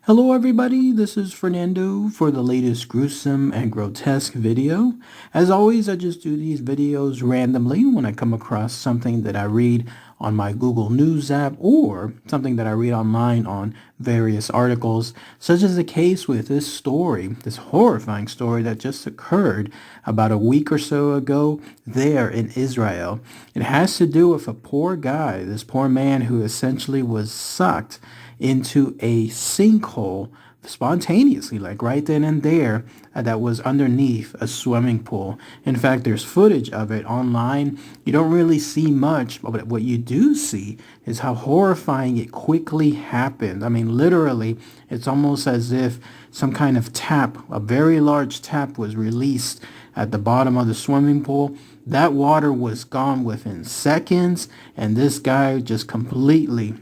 Hello everybody, this is Fernando for the latest Gruesome and Grotesque video. As always, I just do these videos randomly when I come across something that I read on my Google News app or something that I read online on various articles, such as the case with this story, this horrifying story that just occurred about a week or so ago there in Israel. It has to do with a poor guy, this poor man who essentially was sucked into a sinkhole spontaneously, like right then and there, that was underneath a swimming pool. In fact, there's footage of it online. You don't really see much, but what you do see is how horrifying it quickly happened. I mean, literally, it's almost as if some kind of tap, a very large tap, was released at the bottom of the swimming pool. That water was gone within seconds, and this guy just completely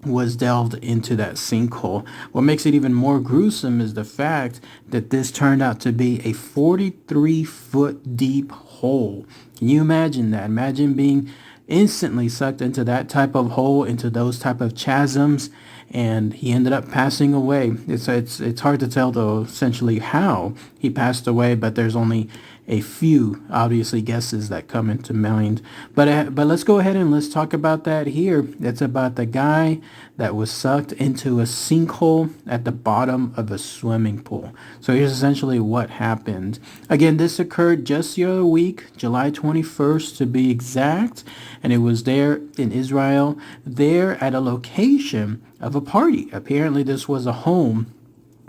was delved into that sinkhole. What makes it even more gruesome is the fact that this turned out to be a 43-foot deep hole. Can you imagine that? Imagine being instantly sucked into that type of hole, into those type of chasms, and he ended up passing away. It's hard to tell though essentially how he passed away, but there's only a few obviously guesses that come into mind. But let's go ahead and let's talk about that here. It's about the guy that was sucked into a sinkhole at the bottom of a swimming pool. So here's essentially what happened. Again, this occurred just the other week, July 21st to be exact, and it was there in Israel, there at a location of a party. Apparently this was a home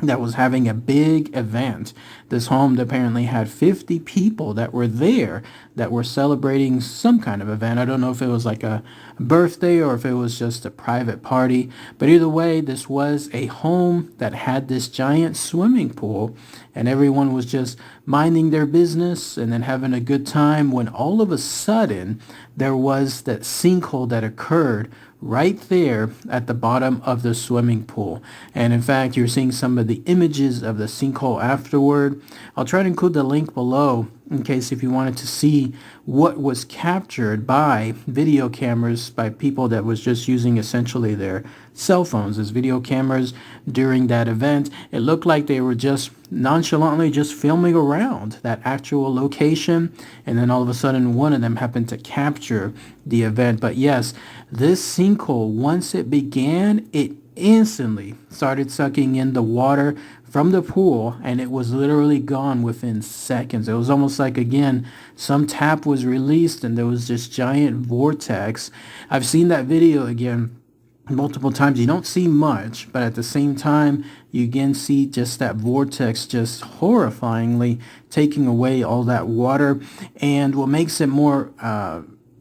that was having a big event. This home apparently had 50 people that were there that were celebrating some kind of event. I don't know if it was like a birthday or if it was just a private party. But either way, this was a home that had this giant swimming pool, and everyone was just minding their business and then having a good time when all of a sudden there was that sinkhole that occurred right there at the bottom of the swimming pool. And in fact, you're seeing some of the images of the sinkhole afterward. I'll try to include the link below in case if you wanted to see what was captured by video cameras, by people that was just using essentially their cell phones as video cameras during that event. It looked like they were just nonchalantly just filming around that actual location, and then all of a sudden one of them happened to capture the event. But yes, this sinkhole, once it began, it instantly started sucking in the water from the pool, and it was literally gone within seconds. It was almost like, again, some tap was released and there was this giant vortex. I've seen that video again multiple times. You don't see much, but at the same time, you again see just that vortex just horrifyingly taking away all that water. And what makes it more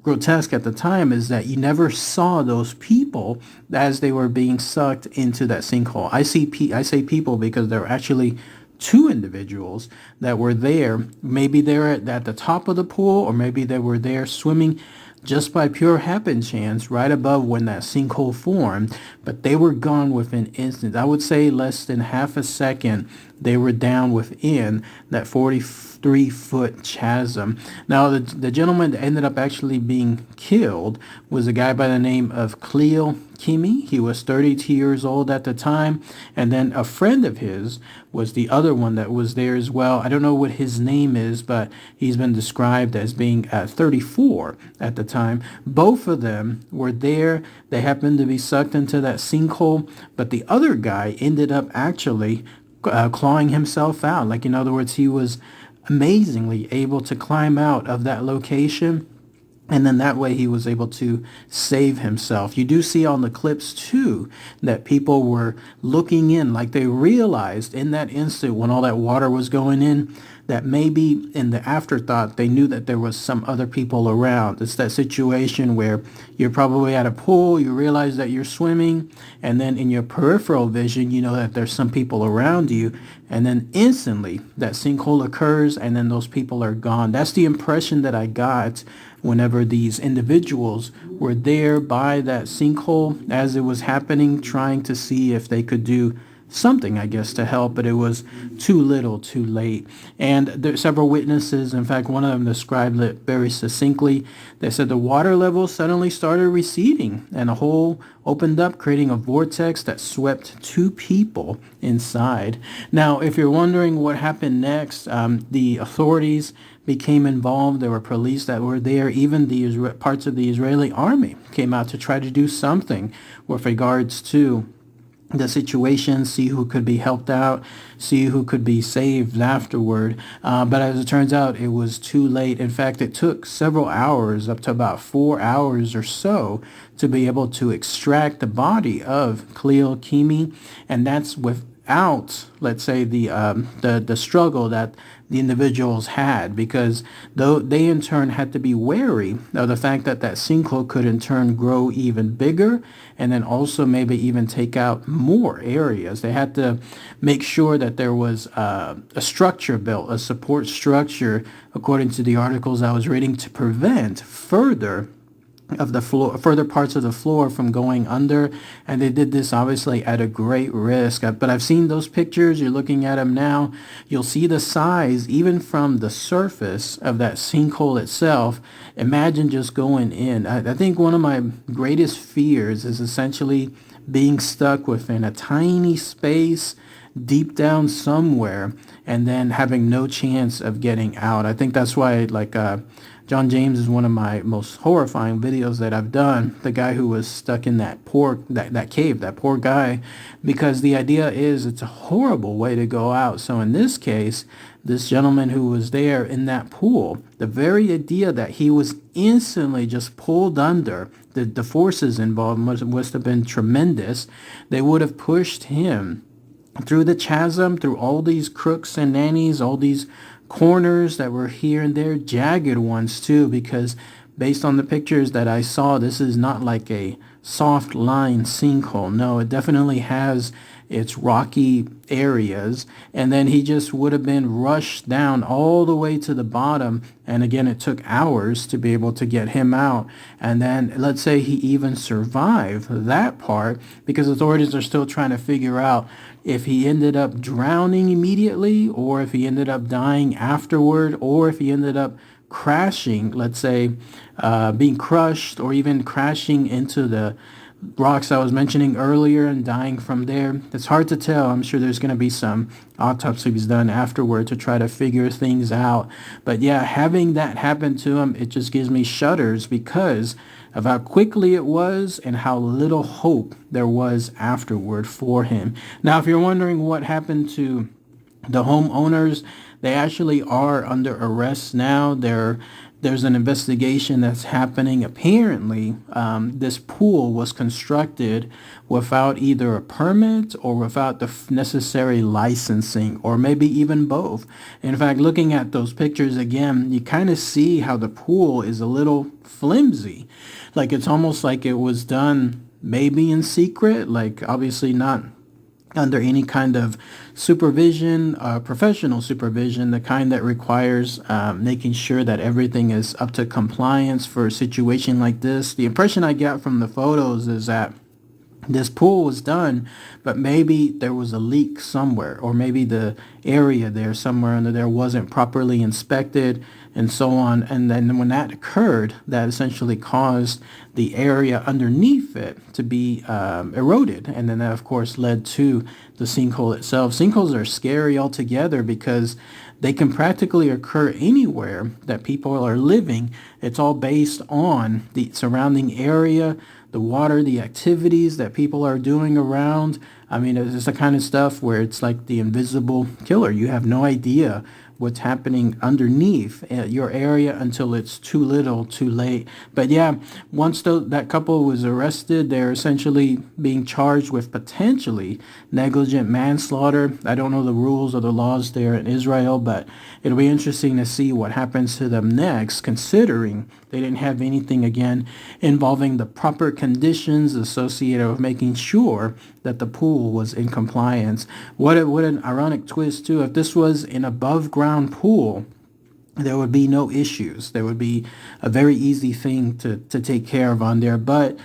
grotesque at the time is that you never saw those people as they were being sucked into that sinkhole. I say people because there were actually two individuals that were there. Maybe they were at the top of the pool, or maybe they were there swimming just by pure happen chance right above when that sinkhole formed, but they were gone within instants. I would say less than half a second they were down within that 43-foot chasm. Now the gentleman that ended up actually being killed was a guy by the name of Cleo Kimi. He was 32 years old at the time, and then a friend of his was the other one that was there as well. I don't know what his name is, but he's been described as being 34 at the time. Both of them were there. They happened to be sucked into that sinkhole, but the other guy ended up actually clawing himself out. Like, in other words, he was amazingly able to climb out of that location, and then that way he was able to save himself. You do see on the clips too that people were looking in, like they realized in that instant when all that water was going in that maybe in the afterthought they knew that there was some other people around. It's that situation where you're probably at a pool, you realize that you're swimming, and then in your peripheral vision you know that there's some people around you, and then instantly that sinkhole occurs and then those people are gone. That's the impression that I got whenever these individuals were there by that sinkhole as it was happening, trying to see if they could do something, I guess, to help, but it was too little, too late. And there are several witnesses. In fact, one of them described it very succinctly. They said the water level suddenly started receding and a hole opened up, creating a vortex that swept two people inside. Now, if you're wondering what happened next, the authorities became involved. There were police that were there. Even the parts of the Israeli army came out to try to do something with regards to the situation, see who could be helped out, see who could be saved afterward. But as it turns out, it was too late. In fact, it took several hours, up to about 4 hours or so, to be able to extract the body of Khalil Kimi, and that's without, let's say, the struggle that the individuals had, because though they in turn had to be wary of the fact that that sinkhole could in turn grow even bigger and then also maybe even take out more areas. They had to make sure that there was a structure built, a support structure, according to the articles I was reading, to prevent further parts of the floor from going under, and they did this obviously at a great risk. But I've seen those pictures. You're looking at them now. You'll see the size even from the surface of that sinkhole itself. Imagine just going in. I think one of my greatest fears is essentially being stuck within a tiny space deep down somewhere and then having no chance of getting out. I think that's why, like, John James is one of my most horrifying videos that I've done. The guy who was stuck in that cave, that poor guy, because the idea is it's a horrible way to go out. So in this case, this gentleman who was there in that pool, the very idea that he was instantly just pulled under, the forces involved must have been tremendous. They would have pushed him through the chasm, through all these crooks and nannies, all these corners that were here and there, jagged ones too, because based on the pictures that I saw, this is not like a soft line sinkhole. No, it definitely has its rocky areas, and then he just would have been rushed down all the way to the bottom, and again, it took hours to be able to get him out. And then let's say he even survived that part, because authorities are still trying to figure out if he ended up drowning immediately, or if he ended up dying afterward, or if he ended up crashing, let's say being crushed, or even crashing into the rocks I was mentioning earlier and dying from there. It's hard to tell. I'm sure there's going to be some autopsies done afterward to try to figure things out. But yeah, having that happen to him, it just gives me shudders because of how quickly it was and how little hope there was afterward for him. Now, if you're wondering what happened to the homeowners, they actually are under arrest now. There's an investigation that's happening. Apparently, this pool was constructed without either a permit or without the necessary licensing, or maybe even both. In fact, looking at those pictures again, you kind of see how the pool is a little flimsy. Like, it's almost like it was done maybe in secret, like obviously not under any kind of supervision, professional supervision, the kind that requires making sure that everything is up to compliance for a situation like this. The impression I got from the photos is that this pool was done, but maybe there was a leak somewhere, or maybe the area there somewhere under there wasn't properly inspected, and so on. And then when that occurred, that essentially caused the area underneath it to be eroded. And then that, of course, led to the sinkhole itself. Sinkholes are scary altogether because they can practically occur anywhere that people are living. It's all based on the surrounding area, the water, the activities that people are doing around. I mean, it's the kind of stuff where it's like the invisible killer. You have no idea what's happening underneath your area until it's too little, too late. But yeah, once that couple was arrested, they're essentially being charged with potentially negligent manslaughter. I don't know the rules or the laws there in Israel, but it'll be interesting to see what happens to them next, considering they didn't have anything, again, involving the proper conditions associated with making sure that the pool was in compliance. What an ironic twist, too. If this was an above-ground pool, there would be no issues. There would be a very easy thing to take care of on there. But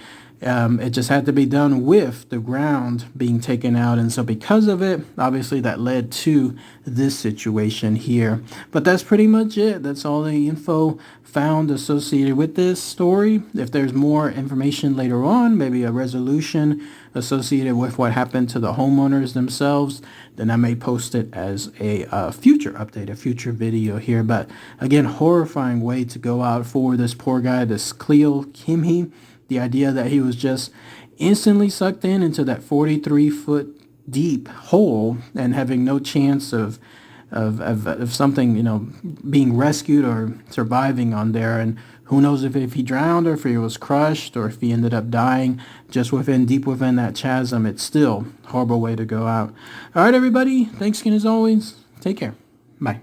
It just had to be done with the ground being taken out. And so because of it, obviously that led to this situation here. But that's pretty much it. That's all the info found associated with this story. If there's more information later on, maybe a resolution associated with what happened to the homeowners themselves, then I may post it as a future update, a future video here. But again, horrifying way to go out for this poor guy, this Cleo Kimhi. The idea that he was just instantly sucked into that 43-foot deep hole and having no chance of something, being rescued or surviving on there. And who knows if he drowned or if he was crushed or if he ended up dying just deep within that chasm. It's still a horrible way to go out. All right, everybody. Thanks again as always. Take care. Bye.